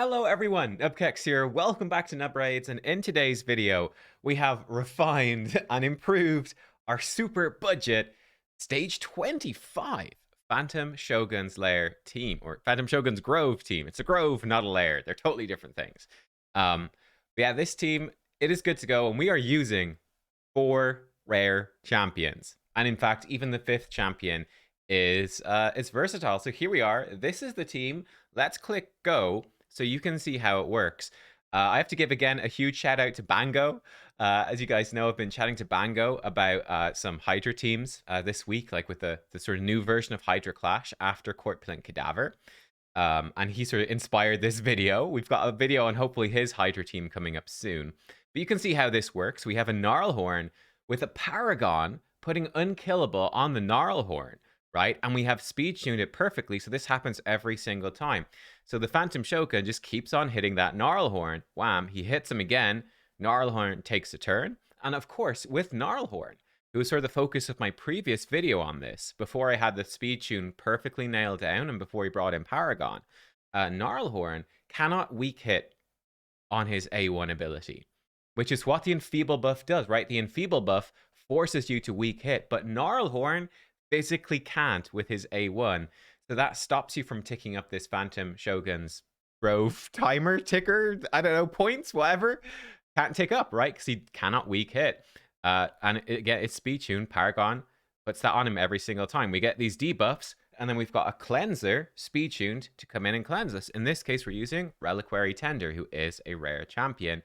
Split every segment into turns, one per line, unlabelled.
Hello everyone, nubkeks here. Welcome back to Nub Raids, and in today's video, we have refined and improved our super budget stage 25 Phantom Shogun's Lair team, or Phantom Shogun's Grove team. It's a grove, not a lair. They're totally different things. But yeah, this team, it is good to go, and we are using 4 rare champions. And in fact, even the 5th champion is versatile. So here we are. This is the team. Let's click go so you can see how it works. I have to give again a huge shout out to Bango. As you guys know, I've been chatting to Bango about some Hydra teams this week, like with the sort of new version of Hydra Clash after Corpulent Cadaver. And he sort of inspired this video. We've got a video on hopefully his Hydra team coming up soon. But you can see how this works. We have a Gnarlhorn with a Paragon putting Unkillable on the Gnarlhorn, right? And we have speed tuned it perfectly, so this happens every single time. So the Phantom Shogun just keeps on hitting that Gnarlhorn. Wham, he hits him again. Gnarlhorn takes a turn. And of course, with Gnarlhorn, it was sort of the focus of my previous video on this, before I had the speed tune perfectly nailed down and before he brought in Paragon. Gnarlhorn cannot weak hit on his A1 ability, which is what the Enfeeble buff does, right? The Enfeeble buff forces you to weak hit, but Gnarlhorn physically can't with his A1. So that stops you from ticking up this Phantom Shogun's Grove timer ticker. I don't know, points, whatever. Can't tick up, right? Because he cannot weak hit. And again, it's speed tuned. Paragon puts that on him every single time. We get these debuffs, and then we've got a cleanser speed tuned to come in and cleanse us. In this case, we're using Reliquary Tender, who is a rare champion.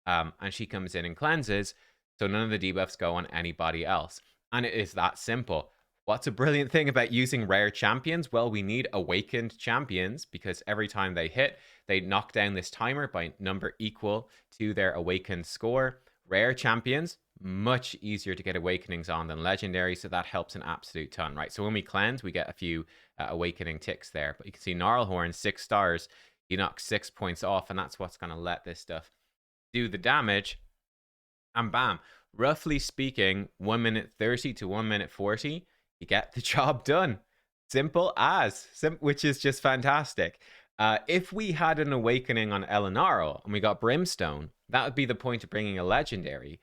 And she comes in and cleanses, so none of the debuffs go on anybody else. And it is that simple. What's a brilliant thing about using rare champions? Well, we need awakened champions because every time they hit, they knock down this timer by number equal to their awakened score. Rare champions, much easier to get awakenings on than legendary, so that helps an absolute ton, right? So when we cleanse, we get a few awakening ticks there. But you can see Gnarlhorn, 6 stars, you knock 6 points off, and that's what's going to let this stuff do the damage. And bam, roughly speaking, 1 minute 30 to 1 minute 40, you get the job done. Simple as, which is just fantastic. If we had an awakening on Elenaro and we got Brimstone, that would be the point of bringing a legendary.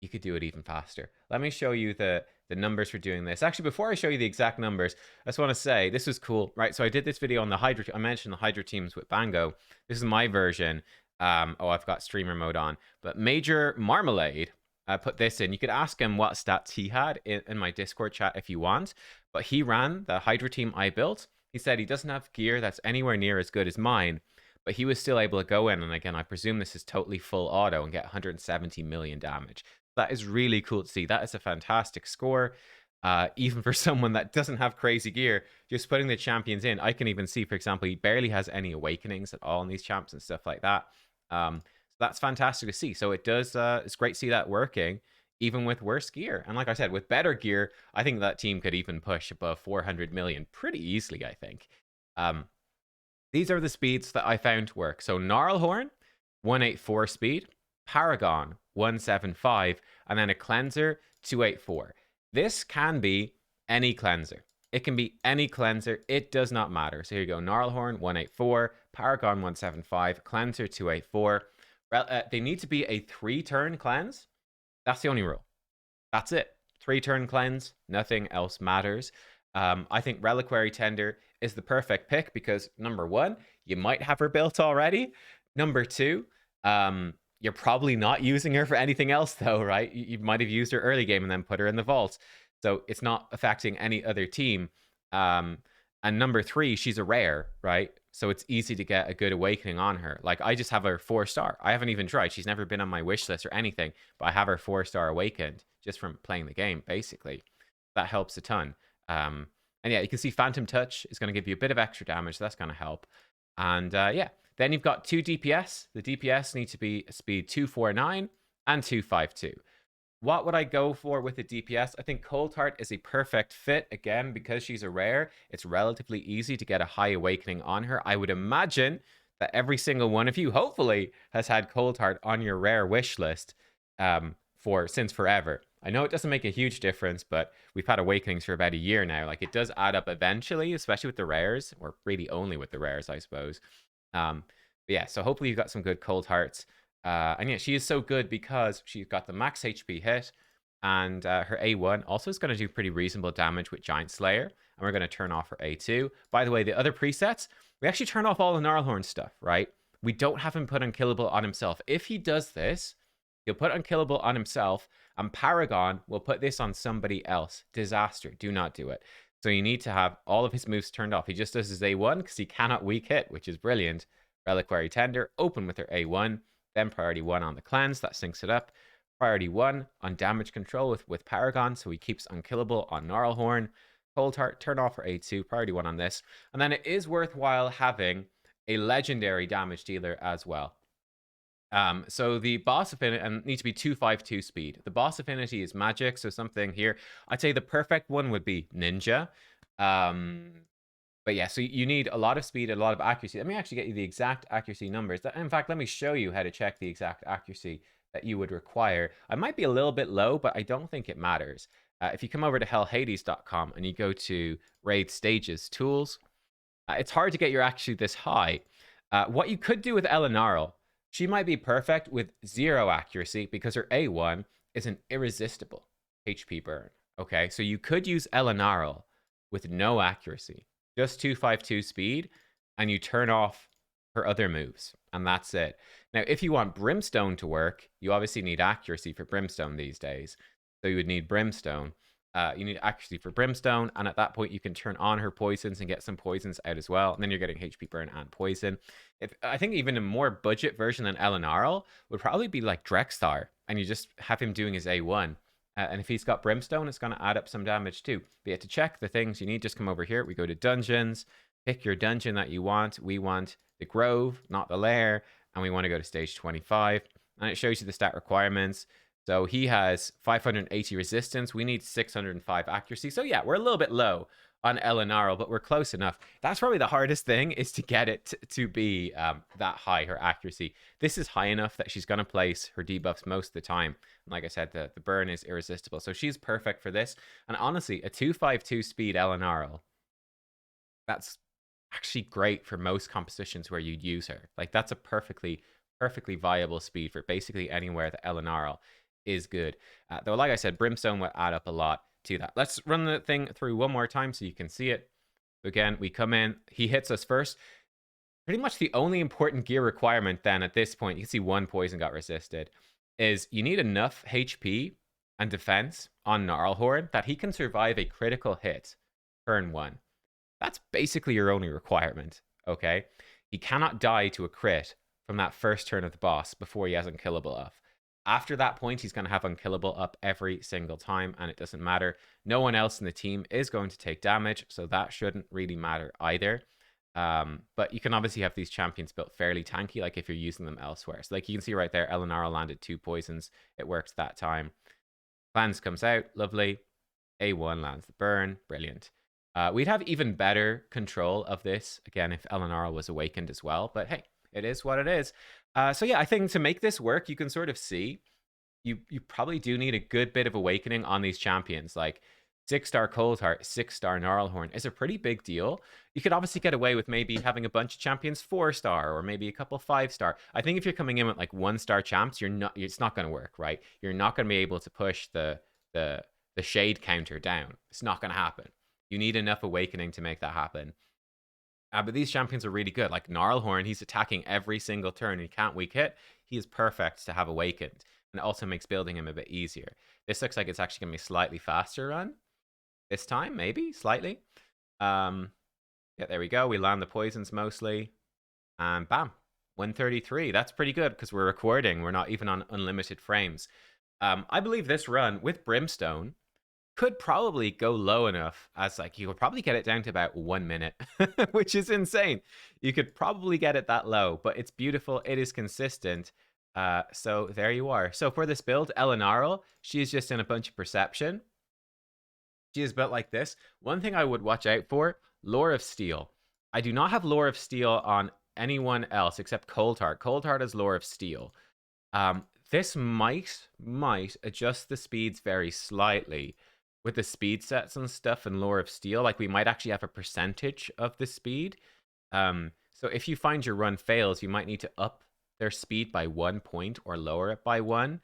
You could do it even faster. Let me show you the numbers for doing this. Actually, before I show you the exact numbers, I just want to say this was cool, right? So I did this video on the Hydra. I mentioned the Hydra teams with Bango. This is my version. I've got streamer mode on. But Major Marmalade put this in. You could ask him what stats he had in my Discord chat if you want. But he ran the Hydra team I built. He said he doesn't have gear that's anywhere near as good as mine, but he was still able to go in. And again, I presume this is totally full auto and get 170 million damage. That is really cool to see. That is a fantastic score. Even for someone that doesn't have crazy gear, just putting the champions in. I can even see, for example, he barely has any awakenings at all in these champs and stuff like that. So that's fantastic to see. So it does, it's great to see that working, even with worse gear. And like I said, with better gear, I think that team could even push above 400 million pretty easily, I think. These are the speeds that I found to work. So Gnarlhorn, 184 speed, Paragon, 175, and then a cleanser, 284. This can be any cleanser. It can be any cleanser. It does not matter. So here you go. Gnarlhorn, 184, Paragon, 175, cleanser, 284. They need to be a 3-turn cleanse. That's the only rule. That's it. 3-turn cleanse. Nothing else matters. I think Reliquary Tender is the perfect pick because, number one, you might have her built already. Number two, you're probably not using her for anything else, though, right? You might have used her early game and then put her in the vault. So it's not affecting any other team. And number three, she's a rare, right? So it's easy to get a good awakening on her. Like, I just have her 4-star. I haven't even tried. She's never been on my wish list or anything, but I have her 4-star awakened just from playing the game, basically. That helps a ton. And yeah, you can see Phantom Touch is going to give you a bit of extra damage. So that's going to help. And yeah, then you've got 2 DPS. The DPS need to be speed 249 and 252. What would I go for with the DPS? I think Cold Heart is a perfect fit. Again, because she's a rare, it's relatively easy to get a high awakening on her. I would imagine that every single one of you, hopefully, has had Cold Heart on your rare wish list since forever. I know it doesn't make a huge difference, but we've had awakenings for about a year now. Like, it does add up eventually, especially with the rares, or really only with the rares, I suppose. But yeah, so hopefully you've got some good cold hearts. And yeah, she is so good because she's got the max HP hit, and her A1 also is going to do pretty reasonable damage with Giant Slayer. And we're going to turn off her A2. By the way, the other presets, we actually turn off all the Gnarlhorn stuff, right? We don't have him put Unkillable on himself. If he does this, he'll put Unkillable on himself, and Paragon will put this on somebody else. Disaster. Do not do it. So you need to have all of his moves turned off. He just does his A1 because he cannot weak hit, which is brilliant. Reliquary Tender, open with her A1, then priority 1 on the cleanse, that syncs it up. Priority 1 on damage control with Paragon, so he keeps Unkillable on Gnarlhorn. Cold Heart, turn off her A2, priority 1 on this. And then it is worthwhile having a legendary damage dealer as well. So the boss affinity and need to be 252 speed. The boss affinity is magic, so something here. I'd say the perfect one would be ninja. But yeah, so you need a lot of speed, a lot of accuracy. Let me actually get you the exact accuracy numbers. In fact, let me show you how to check the exact accuracy that you would require. I might be a little bit low, but I don't think it matters. If you come over to hellhades.com and you go to Raid Stages Tools, it's hard to get your accuracy this high. What you could do with Elenarl, she might be perfect with 0 accuracy because her A1 is an irresistible HP burn. Okay, so you could use Elenarl with no accuracy, just 252 speed, and you turn off her other moves, and that's it. Now, if you want Brimstone to work, you obviously need accuracy for Brimstone these days. So you would need Brimstone. You need accuracy for Brimstone, and at that point you can turn on her poisons and get some poisons out as well, and then you're getting HP burn and poison. I think even a more budget version than Elenarl would probably be like Drexthar, and you just have him doing his A1. And if he's got Brimstone, it's going to add up some damage too. But yeah, to check the things you need, just come over here. We go to Dungeons, pick your dungeon that you want. We want the Grove, not the Lair, and we want to go to stage 25. And it shows you the stat requirements. So he has 580 resistance. We need 605 accuracy. So yeah, we're a little bit low on Elenarl, but we're close enough. That's probably the hardest thing, is to get it to be that high, her accuracy. This is high enough that she's going to place her debuffs most of the time. And like I said, the burn is irresistible. So she's perfect for this. And honestly, a 252 speed Elenarl, that's actually great for most compositions where you'd use her. Like, that's a perfectly viable speed for basically anywhere that Elenarl is good. Though, like I said, Brimstone will add up a lot to that. Let's run the thing through one more time so you can see it. Again, we come in, he hits us first. Pretty much the only important gear requirement then at this point, you can see one poison got resisted, is you need enough HP and defense on Gnarlhorn that he can survive a critical hit turn 1. That's basically your only requirement, okay? He cannot die to a crit from that first turn of the boss before he has Unkillable up. After that point, he's going to have Unkillable up every single time, and it doesn't matter. No one else in the team is going to take damage, so that shouldn't really matter either. But you can obviously have these champions built fairly tanky, like if you're using them elsewhere. So like you can see right there, Elenarl landed 2 poisons. It worked that time. Cleanse comes out, lovely. A1 lands the burn, brilliant. We'd have even better control of this, again, if Elenarl was awakened as well. But hey, it is what it is. So yeah, I think to make this work, you can sort of see you probably do need a good bit of awakening on these champions. Like 6-star Coldheart, 6-star Gnarlhorn is a pretty big deal. You could obviously get away with maybe having a bunch of champions 4-star or maybe a couple 5-star. I think if you're coming in with like 1-star champs, it's not going to work, right? You're not going to be able to push the shade counter down. It's not going to happen. You need enough awakening to make that happen. But these champions are really good. Like Gnarlhorn, he's attacking every single turn. And he can't weak hit. He is perfect to have awakened. And it also makes building him a bit easier. This looks like it's actually going to be a slightly faster run. This time, maybe, slightly. Yeah, there we go. We land the poisons mostly. And bam, 133. That's pretty good because we're recording. We're not even on unlimited frames. I believe this run with Brimstone could probably go low enough as like you could probably get it down to about 1 minute, which is insane. You could probably get it that low, but it's beautiful. It is consistent. So there you are. So for this build, Elenarl, she's just in a bunch of perception. She is built like this. One thing I would watch out for, Lore of Steel. I do not have Lore of Steel on anyone else except Coldheart. Coldheart has Lore of Steel. This might adjust the speeds very slightly with the speed sets and stuff and Lore of Steel. Like we might actually have a percentage of the speed. So So if you find your run fails, you might need to up their speed by 1 point or lower it by 1.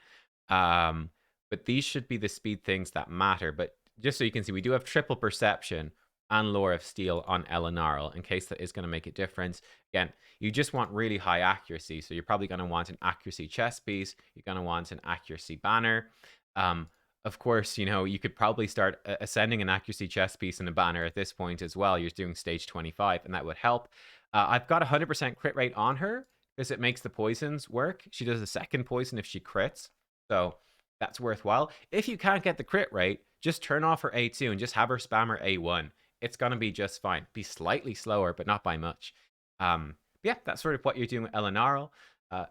But these should be the speed things that matter. But just so you can see, we do have triple perception and lore of steel on Elenarl in case that is going to make a difference. Again, you just want really high accuracy. So you're probably going to want an accuracy chest piece. You're going to want an accuracy banner. Of course, you know, you could probably start ascending an accuracy chest piece and a banner at this point as well. You're doing stage 25, and that would help. I've got 100% crit rate on her because it makes the poisons work. She does a second poison if she crits. So that's worthwhile. If you can't get the crit rate, just turn off her A2 and just have her spam her A1. It's going to be just fine. Be slightly slower, but not by much. Yeah, that's sort of what you're doing with Elenarl.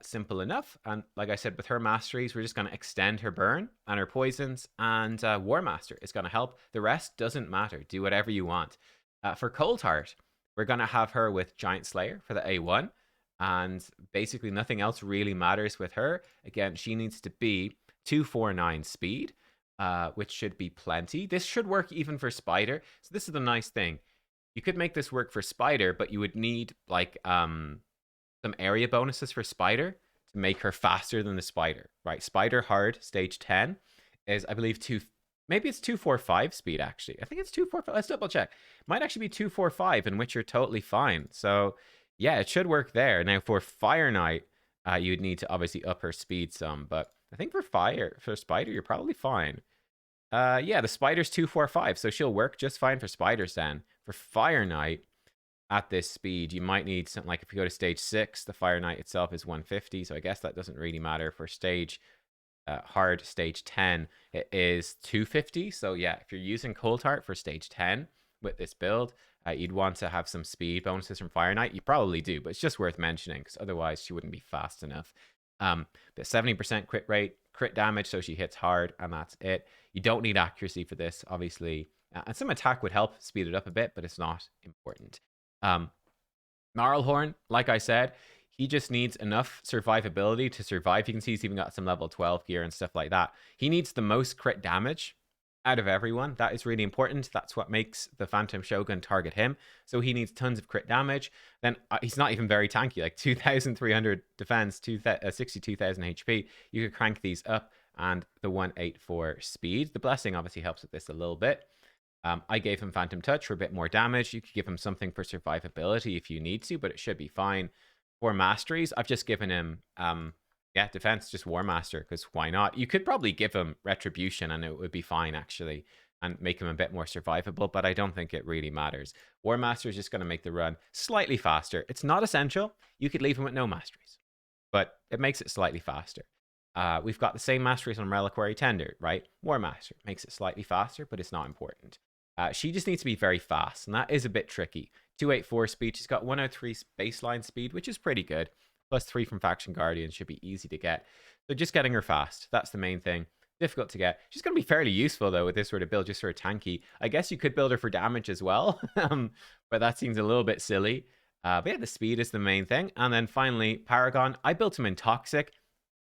Simple enough. And like I said, with her masteries, we're just going to extend her burn and her poisons. And War Master is going to help. The rest doesn't matter. Do whatever you want. For Cold Heart, we're going to have her with Giant Slayer for the A1. And basically nothing else really matters with her. Again, she needs to be 249 speed, which should be plenty. This should work even for Spider. So this is the nice thing. You could make this work for Spider, but you would need like some area bonuses for Spider to make her faster than the Spider, right? Spider hard stage 10 is, I believe, maybe it's 245 speed actually. I think it's 245. Let's double check. Might actually be 245, in which you're totally fine. So yeah, it should work there. Now for Fire Knight, you'd need to obviously up her speed some, but I think for Spider, you're probably fine. Yeah, the Spider's 245, so she'll work just fine for Spiders then. For Fire Knight, at this speed, you might need something like, if you go to stage 6, the Fire Knight itself is 150, so I guess that doesn't really matter. For stage hard stage 10, it is 250. So yeah, if you're using Cold Heart for stage 10 with this build, you'd want to have some speed bonuses from Fire Knight. You probably do, but it's just worth mentioning because otherwise she wouldn't be fast enough. But 70% crit rate, crit damage, so she hits hard, and that's it. You don't need accuracy for this, obviously. And some attack would help speed it up a bit, but it's not important. Gnarlhorn, like I said, he just needs enough survivability to survive. You can see he's even got some level 12 gear and stuff like that. He needs the most crit damage out of everyone. That is really important. That's what makes the Phantom Shogun target him. So he needs tons of crit damage. Then he's not even very tanky, like 2,300 defense, 62,000 HP. You could crank these up, and the 184 speed. The Blessing obviously helps with this a little bit. I gave him Phantom Touch for a bit more damage. You could give him something for survivability if you need to, but it should be fine. For masteries, I've just given him, yeah, defense, just War Master, because why not? You could probably give him Retribution and it would be fine, actually, and make him a bit more survivable, but I don't think it really matters. War Master is just going to make the run slightly faster. It's not essential. You could leave him with no masteries, but it makes it slightly faster. We've got the same masteries on Reliquary Tender, right? War Master makes it slightly faster, but it's not important. She just needs to be very fast, and that is a bit tricky. 284 speed. She's got 103 baseline speed, which is pretty good. Plus 3 from Faction Guardian should be easy to get. So just getting her fast. That's the main thing. Difficult to get. She's going to be fairly useful, though, with this sort of build, just sort of tanky. I guess you could build her for damage as well, but that seems a little bit silly. But yeah, the speed is the main thing. And then finally, Paragon. I built him in Toxic.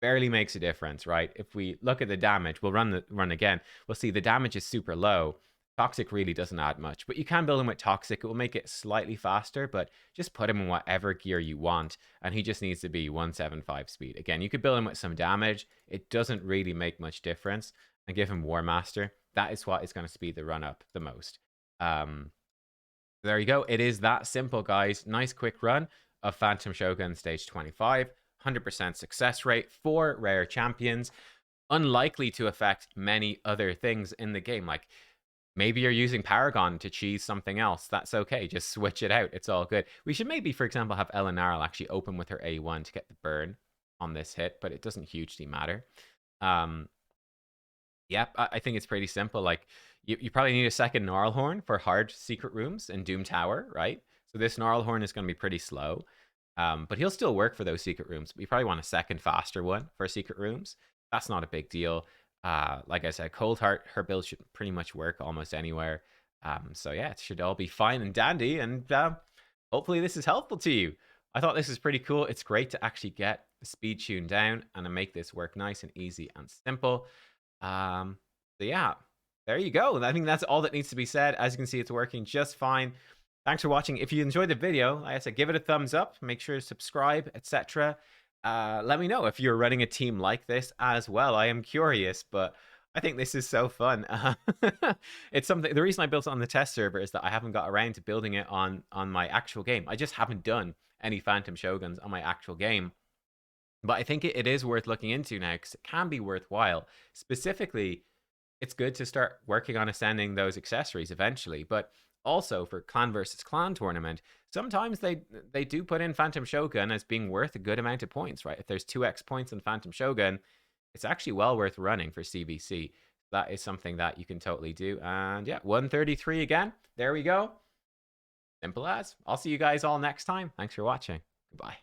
Barely makes a difference, right? If we look at the damage, we'll run again. We'll see the damage is super low. Toxic really doesn't add much, but you can build him with Toxic. It will make it slightly faster, but just put him in whatever gear you want, and he just needs to be 175 speed. Again, you could build him with some damage. It doesn't really make much difference, and give him War Master. That is what is going to speed the run up the most. There you go. It is that simple, guys. Nice quick run of Phantom Shogun stage 25. 100% success rate for rare champions. Unlikely to affect many other things in the game, like maybe you're using Paragon to cheese something else. That's okay. Just switch it out. It's all good. We should maybe, for example, have Elenarl actually open with her A1 to get the burn on this hit, but it doesn't hugely matter. Yep, I think it's pretty simple. Like, you probably need a second Gnarlhorn for hard secret rooms in Doom Tower, right? So this Gnarlhorn is going to be pretty slow. But he'll still work for those secret rooms. But you probably want a second faster one for secret rooms. That's not a big deal. Like I said, Cold Heart, her build should pretty much work almost anywhere. So yeah, it should all be fine and dandy, and hopefully this is helpful to you. I thought this is pretty cool. It's great to actually get the speed tuned down and to make this work nice and easy and simple. So yeah, there you go. I think that's all that needs to be said. As you can see, it's working just fine. Thanks for watching. If you enjoyed the video, like I said, give it a thumbs up. Make sure to subscribe, etc. Let me know if you're running a team like this as well. I am curious, but I think this is so fun. It's something. The reason I built it on the test server is that I haven't got around to building it on my actual game. I just haven't done any Phantom Shoguns on my actual game. But I think it is worth looking into now because it can be worthwhile. Specifically, it's good to start working on ascending those accessories eventually. But also for clan versus clan tournament, sometimes they do put in Phantom Shogun as being worth a good amount of points, right? If there's 2x points in Phantom Shogun, it's actually well worth running for CVC. That is something that you can totally do. And yeah, 133 again. There we go. Simple as. I'll see you guys all next time. Thanks for watching. Goodbye.